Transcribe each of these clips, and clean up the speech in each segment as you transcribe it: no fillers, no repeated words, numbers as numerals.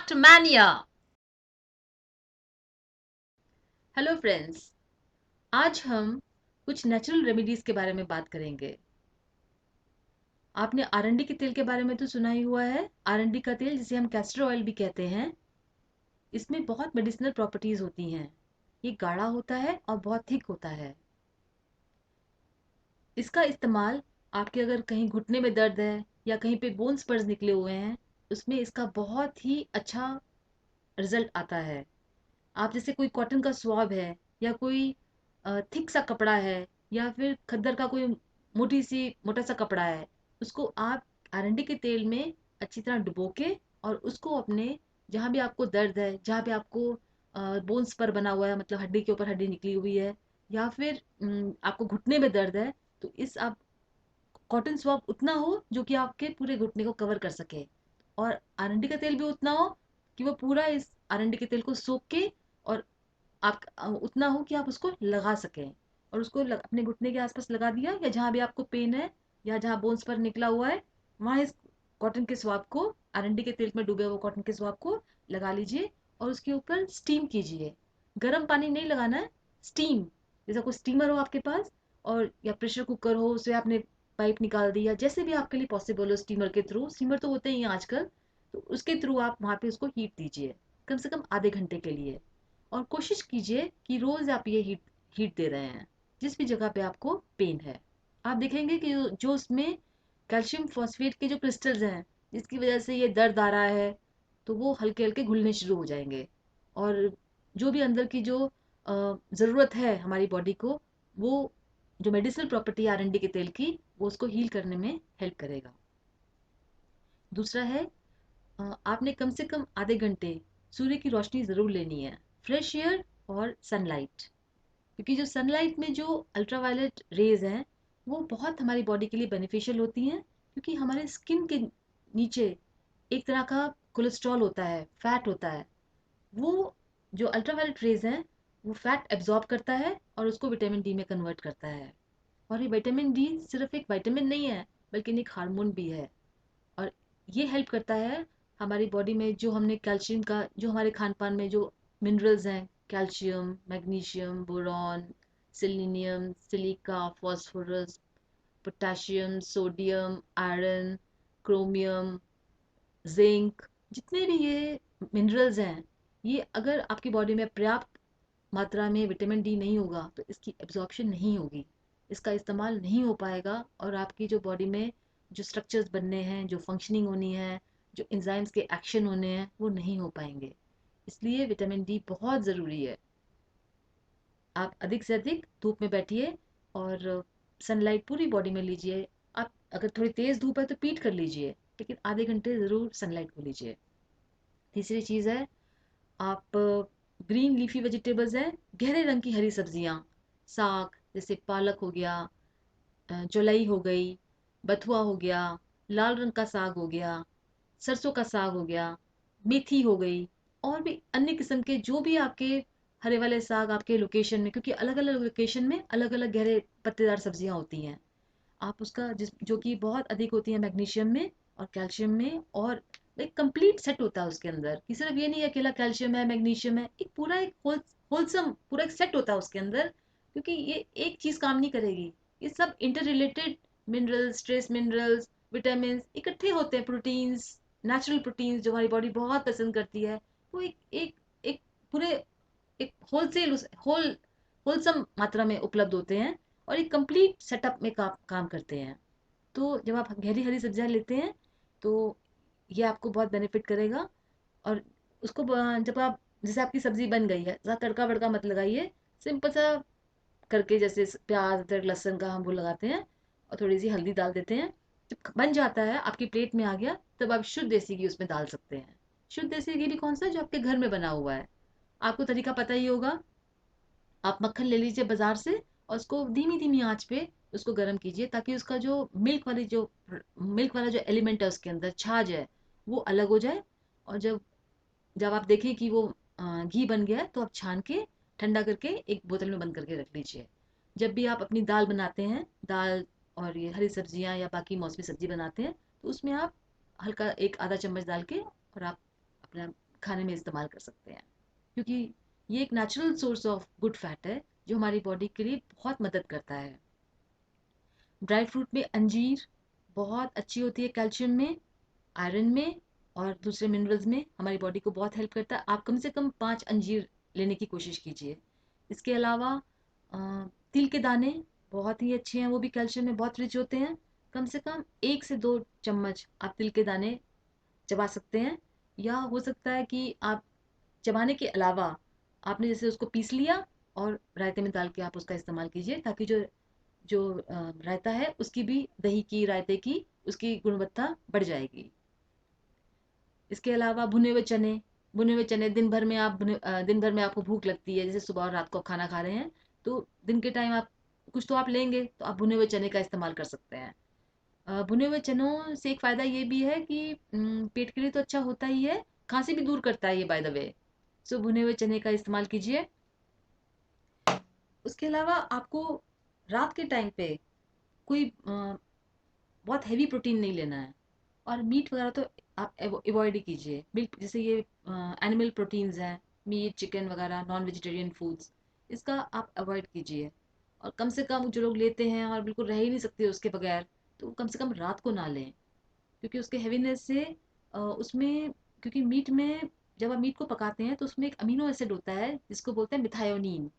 Fact mania. Hello friends, आज हम कुछ नेचुरल रेमेडीज के बारे में बात करेंगे। आपने आरंडी के तेल के बारे में तो सुना ही हुआ है। आरंडी का तेल, जिसे हम कैस्टर ऑयल भी कहते हैं, इसमें बहुत मेडिसिनल प्रॉपर्टीज होती हैं। ये गाढ़ा होता है और बहुत थिक होता है। इसका इस्तेमाल आपके अगर कहीं घुटने में दर्द है या कहीं पे बोन स्पर्स निकले हुए हैं, उसमें इसका बहुत ही अच्छा रिजल्ट आता है। आप जैसे कोई कॉटन का स्वॉब है या कोई थिक सा कपड़ा है या फिर खद्दर का कोई मोटा सा कपड़ा है, उसको आप अरंडी के तेल में अच्छी तरह डुबो के और उसको अपने जहाँ भी आपको दर्द है, जहाँ भी आपको बोन्स पर बना हुआ है, मतलब हड्डी के ऊपर हड्डी निकली हुई है, या फिर आपको घुटने में दर्द है, तो इस आप कॉटन स्वॉब उतना हो जो कि आपके पूरे घुटने को कवर कर सके, और अरंडी का तेल भी उतना हो कि वो पूरा इस अरंडी के तेल को सोख के, और आप उतना हो कि आप उसको लगा सकें, और उसको अपने घुटने के आसपास लगा दिया, या जहाँ भी आपको पेन है या जहाँ बोन्स पर निकला हुआ है, वहाँ इस कॉटन के स्वाब को, अरंडी के तेल में डूबे हुए कॉटन के स्वाब को लगा लीजिए और उसके ऊपर स्टीम कीजिए। गर्म पानी नहीं लगाना है, स्टीम। जैसा कोई स्टीमर हो आपके पास, और या प्रेशर कुकर हो, उससे आपने पाइप निकाल दी, या जैसे भी आपके लिए पॉसिबल हो, स्टीमर के थ्रू, स्टीमर तो होते ही हैं आजकल, तो उसके थ्रू आप वहाँ पे उसको हीट दीजिए कम से कम आधे घंटे के लिए। और कोशिश कीजिए कि रोज आप ये हीट हीट दे रहे हैं जिस भी जगह पे आपको पेन है। आप देखेंगे कि जो उसमें कैल्शियम फॉस्फेट के जो क्रिस्टल्स हैं, जिसकी वजह से ये दर्द आ रहा है, तो वो हल्के हल्के घुलने शुरू हो जाएंगे, और जो भी अंदर की जो ज़रूरत है हमारी बॉडी को, वो जो मेडिसिनल प्रॉपर्टी है आरंडी के तेल की, वो उसको हील करने में हेल्प करेगा। दूसरा है, आपने कम से कम आधे घंटे सूर्य की रोशनी ज़रूर लेनी है, फ्रेश एयर और सनलाइट। क्योंकि जो सनलाइट में जो अल्ट्रावायलेट रेज हैं, वो बहुत हमारी बॉडी के लिए बेनिफिशियल होती हैं, क्योंकि हमारे स्किन के नीचे एक तरह का कोलेस्ट्रॉल होता है, फैट होता है। वो जो अल्ट्रावायलेट रेज हैं, वो फैट एब्जॉर्ब करता है और उसको विटामिन डी में कन्वर्ट करता है। और ये विटामिन डी सिर्फ एक विटामिन नहीं है, बल्कि एक हार्मोन भी है। और ये हेल्प करता है हमारी बॉडी में, जो हमने कैल्शियम का, जो हमारे खान पान में जो मिनरल्स हैं, calcium, magnesium, boron, selenium, silica, phosphorus, potassium, sodium, iron, chromium, zinc, जितने भी ये मिनरल्स हैं, ये अगर आपकी बॉडी में पर्याप्त मात्रा में विटामिन डी नहीं होगा तो इसकी एब्जॉर्प्शन नहीं होगी, इसका इस्तेमाल नहीं हो पाएगा, और आपकी जो बॉडी में जो स्ट्रक्चर्स बनने हैं, जो फंक्शनिंग होनी है, जो एंजाइम्स के एक्शन होने हैं, वो नहीं हो पाएंगे। इसलिए विटामिन डी बहुत ज़रूरी है। आप अधिक से अधिक धूप में बैठिए और सनलाइट पूरी बॉडी में लीजिए। आप अगर थोड़ी तेज़ धूप है तो पीठ कर लीजिए, लेकिन आधे घंटे ज़रूर सनलाइट को लीजिए। तीसरी चीज़ है, आप ग्रीन लीफी वेजिटेबल्स हैं, गहरे रंग की हरी सब्जियां, साग जैसे पालक हो गया, चौलाई हो गई, बथुआ हो गया, लाल रंग का साग हो गया, सरसों का साग हो गया, मेथी हो गई, और भी अन्य किस्म के जो भी आपके हरे वाले साग आपके लोकेशन में, क्योंकि अलग अलग लोकेशन में अलग अलग गहरे पत्तेदार सब्जियां होती हैं, आप उसका जिस जो कि बहुत अधिक होती है मैग्नीशियम में और कैल्शियम में, और एक कंप्लीट सेट होता है उसके अंदर, कि सिर्फ ये नहीं है अकेला कैल्शियम है मैग्नीशियम है, एक पूरा एक होलसम पूरा एक सेट होता है उसके अंदर। क्योंकि ये एक चीज काम नहीं करेगी, ये सब inter related minerals, trace minerals, vitamin इकट्ठे होते हैं, प्रोटीन्स, नेचुरल प्रोटीन्स जो हमारी बॉडी बहुत पसंद करती है, वो एक एक एक पूरे एक होलसेल होलसम मात्रा में उपलब्ध होते हैं, और एक कंप्लीट सेटअप में काम करते हैं। तो जब आप गहरी हरी सब्जियां लेते हैं, तो ये आपको बहुत बेनिफिट करेगा। और उसको जब आप, जैसे आपकी सब्जी बन गई है, ज़्यादा तड़का वड़का मत लगाइए, सिंपल सा करके, जैसे प्याज अदरक लहसुन का हम वो लगाते हैं और थोड़ी सी हल्दी डाल देते हैं। जब बन जाता है, आपकी प्लेट में आ गया, तब आप शुद्ध देसी घी उसमें डाल सकते हैं। शुद्ध देसी घी भी कौन सा, जो आपके घर में बना हुआ है। आपको तरीका पता ही होगा। आप मक्खन ले लीजिए बाजार से, और उसको धीमी धीमी आंच पे उसको गर्म कीजिए, ताकि उसका जो मिल्क वाला जो एलिमेंट है उसके अंदर, छाछ है, वो अलग हो जाए। और जब जब आप देखें कि वो घी बन गया है, तो आप छान के ठंडा करके एक बोतल में बंद करके रख लीजिए। जब भी आप अपनी दाल बनाते हैं, दाल और ये हरी सब्जियां या बाकी मौसमी सब्जी बनाते हैं, तो उसमें आप हल्का एक आधा चम्मच डाल के, और आप अपना खाने में इस्तेमाल कर सकते हैं, क्योंकि ये एक natural source of good fat है जो हमारी बॉडी के लिए बहुत मदद करता है। ड्राई फ्रूट में अंजीर बहुत अच्छी होती है, कैल्शियम में, आयरन में और दूसरे मिनरल्स में हमारी बॉडी को बहुत हेल्प करता है। आप कम से कम 5 अंजीर लेने की कोशिश कीजिए। इसके अलावा तिल के दाने बहुत ही अच्छे हैं, वो भी कैल्शियम में बहुत रिच होते हैं। कम से कम 1 से 2 चम्मच आप तिल के दाने चबा सकते हैं, या हो सकता है कि आप चबाने के अलावा आपने जैसे उसको पीस लिया और रायते में डाल के आप उसका इस्तेमाल कीजिए, ताकि जो जो रायता है उसकी भी, दही की, रायते की, उसकी गुणवत्ता बढ़ जाएगी। इसके अलावा भुने हुए चने दिन भर में दिन भर में आपको भूख लगती है, जैसे सुबह और रात को आप खाना खा रहे हैं, तो दिन के टाइम आप कुछ तो आप लेंगे, तो आप भुने हुए चने का इस्तेमाल कर सकते हैं। भुने हुए चनों से एक फ़ायदा ये भी है कि पेट के लिए तो अच्छा होता ही है, खांसी भी दूर करता है ये, बाय द वे। सो भुने हुए चने का इस्तेमाल कीजिए। उसके अलावा आपको रात के टाइम पे कोई बहुत हैवी प्रोटीन नहीं लेना है, और मीट वगैरह तो आप अवॉइड ही कीजिए। मिल्क जैसे ये एनिमल प्रोटीन्स हैं, मीट, चिकन वगैरह, नॉन वेजिटेरियन फूड्स, इसका आप अवॉइड कीजिए। और कम से कम जो लोग लेते हैं और बिल्कुल रह ही नहीं सकते उसके बगैर, तो कम से कम रात को ना लें, क्योंकि उसके हैवीनेस से उसमें, क्योंकि मीट में जब आप मीट को पकाते हैं तो उसमें एक अमीनो एसिड होता है जिसको बोलते हैं मिथायोनीन।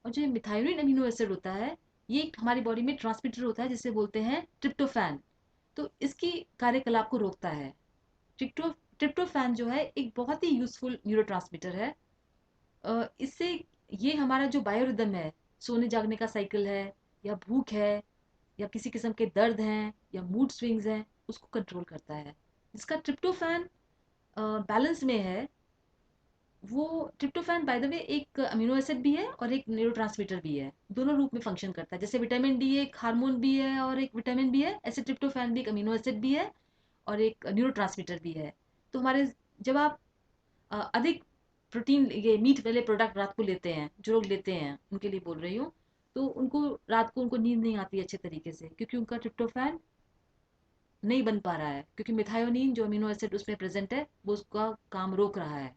और जो मिथायोनिन अमीनो एसिड होता है, ये एक हमारी बॉडी में ट्रांसमीटर होता है जिसे बोलते हैं ट्रिप्टोफैन। तो इसकी कार्यकलाप को रोकता है। ट्रिप्टोफैन जो है एक बहुत ही यूजफुल न्यूरोट्रांसमीटर है। इससे ये हमारा जो बायोरिदम है, सोने जागने का साइकिल है, या भूख है, या किसी किस्म के दर्द हैं, या मूड स्विंग्स हैं, उसको कंट्रोल करता है। जिसका ट्रिप्टोफैन बैलेंस में है, वो ट्रिप्टोफैन बाय द वे एक अमीनो एसिड भी है और एक न्यूरोट्रांसमीटर भी है, दोनों रूप में फंक्शन करता है। जैसे विटामिन डी एक हार्मोन भी है और एक विटामिन भी है, ऐसे ट्रिप्टोफैन भी एक अमीनो एसिड भी है और एक न्यूरोट्रांसमीटर भी है। तो हमारे, जब आप अधिक प्रोटीन, ये मीट वाले प्रोडक्ट रात को लेते हैं, जो लोग लेते हैं उनके लिए बोल रही हूँ, तो उनको रात को उनको नींद नहीं आती अच्छे तरीके से, क्योंकि उनका ट्रिप्टोफैन नहीं बन पा रहा है, क्योंकि मिथायोनीन जो अमीनो एसिड उसमें प्रेजेंट है वो उसका काम रोक रहा है।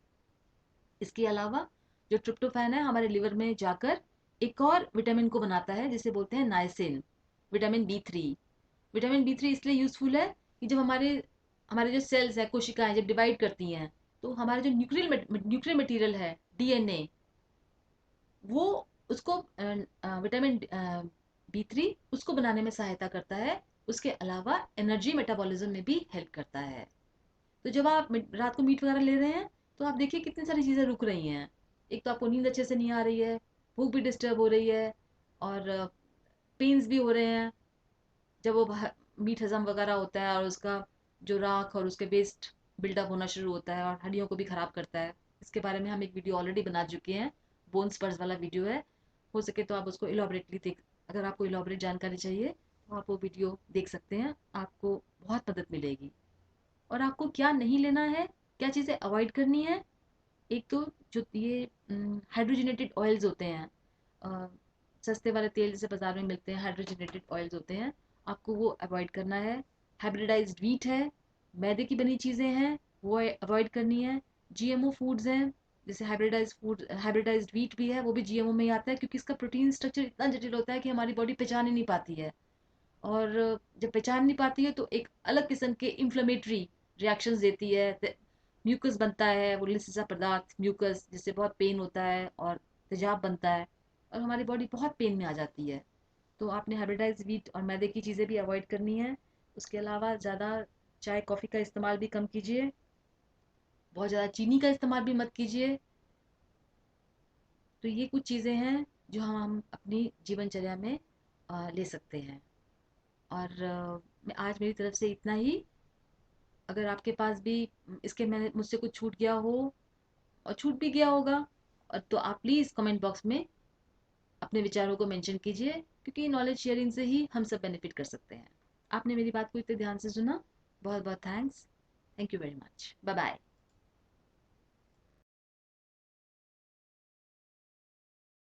इसके अलावा जो ट्रिप्टोफैन है हमारे लिवर में जाकर एक और विटामिन को बनाता है जिसे बोलते हैं niacin, vitamin B3। Vitamin B3 इसलिए यूजफुल है कि जब हमारे हमारे जो सेल्स है, कोशिकाएं जब डिवाइड करती हैं, तो हमारा जो न्यूक्लियर मटेरियल है, डीएनए, वो उसको विटामिन B3 उसको बनाने में सहायता करता है। उसके अलावा एनर्जी मेटाबॉलिज्म में भी हेल्प करता है। तो जब आप रात को मीट वगैरह ले रहे हैं, तो आप देखिए कितनी सारी चीज़ें रुक रही हैं। एक तो आपको नींद अच्छे से नहीं आ रही है, भूख भी डिस्टर्ब हो रही है, और पेन्स भी हो रहे हैं जब वो मीट हजम वगैरह होता है, और उसका जो राख और उसके वेस्ट बिल्डअप होना शुरू होता है और हड्डियों को भी खराब करता है। इसके बारे में हम एक वीडियो ऑलरेडी बना चुके हैं, बोन स्पर्स वाला वीडियो है। हो सके तो आप उसको इलाबरेटली देख, अगर आपको इलाबरेट जानकारी चाहिए तो आप वो वीडियो देख सकते हैं, आपको बहुत मदद मिलेगी। और आपको क्या नहीं लेना है, क्या चीज़ें अवॉइड करनी है, एक तो जो ये हाइड्रोजनेटेड ऑयल्स होते हैं, अ, सस्ते वाले तेल जैसे बाजार में मिलते हैं, हाइड्रोजनेटेड ऑयल्स होते हैं, आपको वो अवॉइड करना है। हाइब्रिडाइज्ड वीट है, मैदे की बनी चीज़ें हैं, वो अवॉइड करनी है। जीएमओ फूड्स हैं, जैसे हाइब्रिडाइज्ड वीट भी है, वो भी जीएमओ में ही आता है, क्योंकि इसका प्रोटीन स्ट्रक्चर इतना जटिल होता है कि हमारी बॉडी पहचान ही नहीं पाती है। और जब पहचान नहीं पाती है तो एक अलग किस्म के इन्फ्लेमेटरी रिएक्शंस देती है, म्यूकस बनता है, वो लिसिसा पदार्थ म्यूकस, जिससे बहुत पेन होता है और तेजाब बनता है, और हमारी बॉडी बहुत पेन में आ जाती है। तो आपने हाइब्रिडाइज वीट और मैदे की चीज़ें भी अवॉइड करनी है। उसके अलावा ज़्यादा चाय कॉफ़ी का इस्तेमाल भी कम कीजिए, बहुत ज़्यादा चीनी का इस्तेमाल भी मत कीजिए। तो ये कुछ चीज़ें हैं जो हम अपनी जीवनचर्या में ले सकते हैं। और मैं आज मेरी तरफ से इतना ही। अगर आपके पास भी इसके मैंने मुझसे कुछ छूट गया हो, और छूट भी गया होगा, और तो आप प्लीज़ कमेंट बॉक्स में अपने विचारों को मेंशन कीजिए, क्योंकि नॉलेज शेयरिंग से ही हम सब बेनिफिट कर सकते हैं। आपने मेरी बात को इतने ध्यान से सुना, बहुत बहुत thanks. Thank you very much. Bye bye.